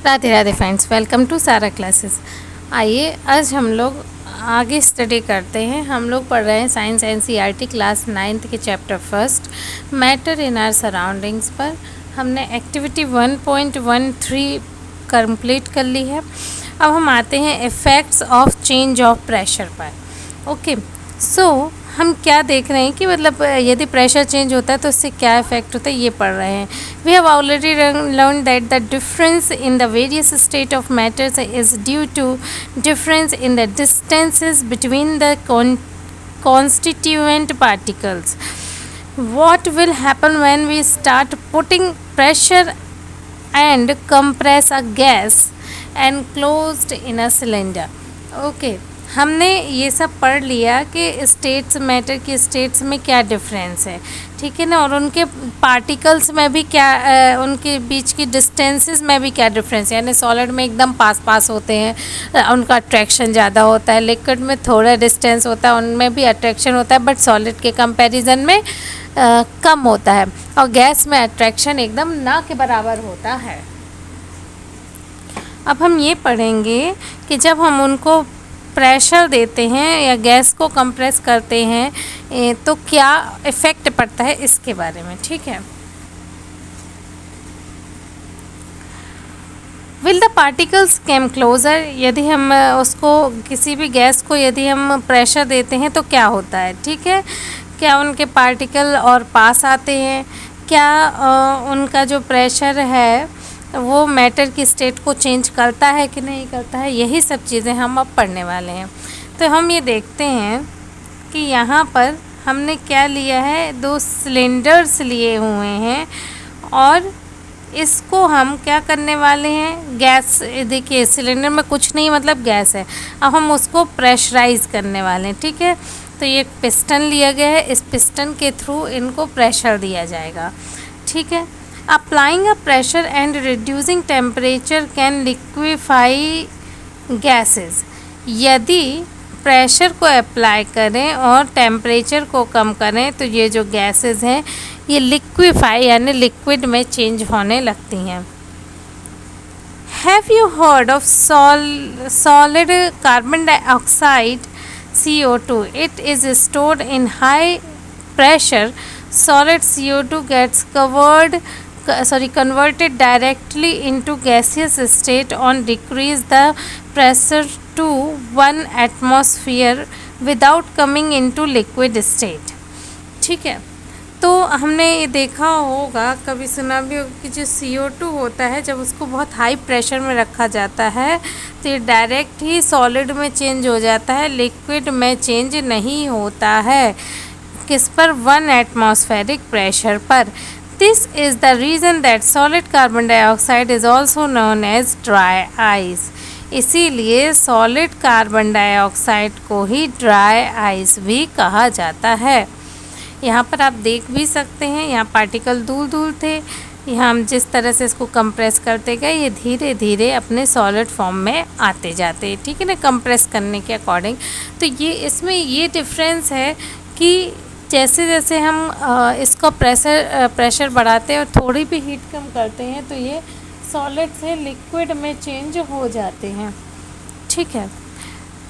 राधे राधे friends, welcome to Sara classes. आइए आज हम लोग आगे स्टडी करते हैं। हम लोग पढ़ रहे हैं साइंस एनसीईआरटी क्लास 9th के chapter first matter in our surroundings पर। हमने एक्टिविटी 1.13 कंप्लीट कर ली है। अब हम आते हैं effects of change of pressure पर। ओके, सो हम क्या देख रहे हैं कि मतलब यदि प्रेशर चेंज होता है तो उससे क्या इफेक्ट होता है, ये पढ़ रहे हैं। We have already learn that the difference in the various state of matters is due to difference in the distances between the constituent particles. What will happen when we start putting pressure and compress a gas enclosed in a cylinder? Okay, हमने ये सब पढ़ लिया कि states, matter की states में क्या difference है, ठीक है ना, और उनके पार्टिकल्स में भी क्या, उनके बीच की डिस्टेंसेस में भी क्या डिफरेंस है। यानी सॉलिड में एकदम पास होते हैं, उनका अट्रैक्शन ज़्यादा होता है। लिक्विड में थोड़ा डिस्टेंस होता है, उनमें भी अट्रैक्शन होता है, बट सॉलिड के कंपैरिजन में कम होता है। और गैस में अट्रैक्शन एकदम ना के बराबर होता है। अब हम ये पढ़ेंगे कि जब हम उनको प्रेशर देते हैं या गैस को कंप्रेस करते हैं तो क्या इफ़ेक्ट पड़ता है, इसके बारे में, ठीक है। Will the particles came closer, यदि हम उसको किसी भी गैस को यदि हम प्रेशर देते हैं तो क्या होता है, ठीक है। क्या उनके पार्टिकल और पास आते हैं, क्या उनका जो प्रेशर है वो मैटर की स्टेट को चेंज करता है कि नहीं करता है, यही सब चीज़ें हम अब पढ़ने वाले हैं। तो हम ये देखते हैं कि यहाँ पर हमने क्या लिया है, 2 सिलेंडर्स लिए हुए हैं और इसको हम क्या करने वाले हैं, गैस, देखिए सिलेंडर में कुछ नहीं मतलब गैस है। अब हम उसको प्रेशराइज करने वाले हैं, ठीक है। तो ये पिस्टन लिया गया है, इस पिस्टन के थ्रू इनको प्रेशर दिया जाएगा, ठीक है। Applying a pressure and reducing temperature can liquefy gases. यदि प्रेशर को अप्लाई करें और टेम्परेचर को कम करें तो ये जो गैसेस हैं ये लिक्विफाई यानी लिक्विड में चेंज होने लगती हैं। Have you heard of solid carbon dioxide CO2? It is stored in high pressure. Solid CO2 gets converted directly into gaseous state on decrease the pressure to 1 atmosphere without coming into liquid state, ठीक है। तो हमने ये देखा होगा, कभी सुना भी होगा कि जो CO2 होता है जब उसको बहुत हाई प्रेशर में रखा जाता है तो ये डायरेक्ट ही सॉलिड में चेंज हो जाता है, लिक्विड में चेंज नहीं होता है। किस पर, 1 एटमॉस्फेरिक प्रेशर पर। This is the reason that solid carbon dioxide is also known as dry ice. इसीलिए सॉलिड कार्बन डाइऑक्साइड को ही ड्राई आइस भी कहा जाता है। यहाँ पर आप देख भी सकते हैं, यहाँ पार्टिकल दूर थे, यहाँ हम जिस तरह से इसको कंप्रेस करते गए ये धीरे धीरे अपने सॉलिड फॉर्म में आते जाते, ठीक है ना, कंप्रेस करने के अकॉर्डिंग। तो ये इसमें ये डिफरेंस है कि जैसे जैसे हम इसको प्रेशर बढ़ाते हैं और थोड़ी भी हीट कम करते हैं तो ये सॉलिड से लिक्विड में चेंज हो जाते हैं, ठीक है।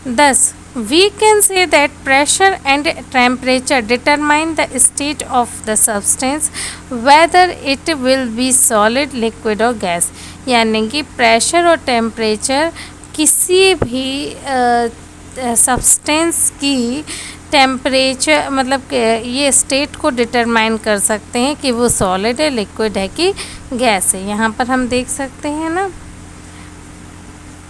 10 we can say that pressure and temperature determine the state of the substance whether it will be solid, liquid और गैस। यानी कि प्रेशर और टेम्परेचर किसी भी सब्सटेंस की टेम्परेचर मतलब ये स्टेट को डिटरमाइन कर सकते हैं कि वो सॉलिड है, लिक्विड है कि गैस है। यहाँ पर हम देख सकते हैं ना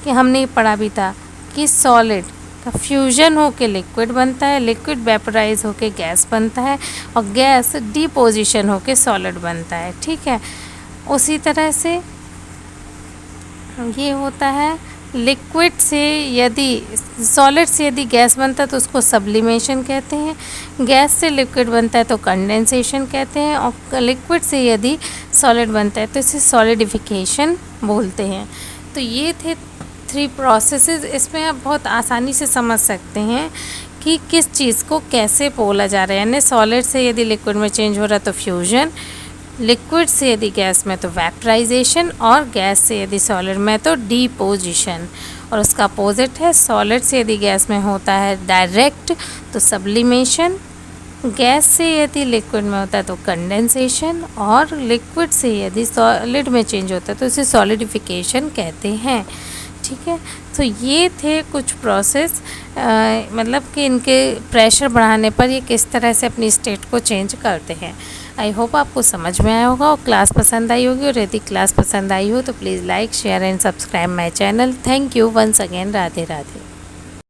कि हमने पढ़ा भी था कि सॉलिड का फ्यूजन होके लिक्विड बनता है, लिक्विड वेपोराइज होके गैस बनता है और गैस डिपोजिशन होके सॉलिड बनता है, ठीक है। उसी तरह से ये होता है, लिक्विड से यदि सॉलिड से यदि गैस बनता है तो उसको सब्लिमेशन कहते हैं, गैस से लिक्विड बनता है तो कंडेंसेशन कहते हैं, और लिक्विड से यदि सॉलिड बनता है तो इसे सॉलिडिफिकेशन बोलते हैं। तो ये थे 3 प्रोसेसेस। इसमें आप बहुत आसानी से समझ सकते हैं कि किस चीज़ को कैसे बोला जा रहा है। यानी सॉलिड से यदि लिक्विड में चेंज हो रहा है तो फ्यूजन, लिक्विड से यदि गैस में तो वेपराइजेशन, और गैस से यदि सॉलिड में तो डिपोजिशन। और उसका अपोजिट है, सॉलिड से यदि गैस में होता है डायरेक्ट तो सब्लिमेशन, गैस से यदि लिक्विड में होता है तो कंडेंसेशन, और लिक्विड से यदि सॉलिड में चेंज होता है तो इसे सॉलिडिफिकेशन कहते हैं। ठीक है, तो ये थे कुछ प्रोसेस, मतलब कि इनके प्रेशर बढ़ाने पर ये किस तरह से अपनी स्टेट को चेंज करते हैं। आई होप आपको समझ में आया होगा और क्लास पसंद आई होगी, और यदि क्लास पसंद आई हो तो please like share and subscribe my channel. Thank you once again. राधे राधे।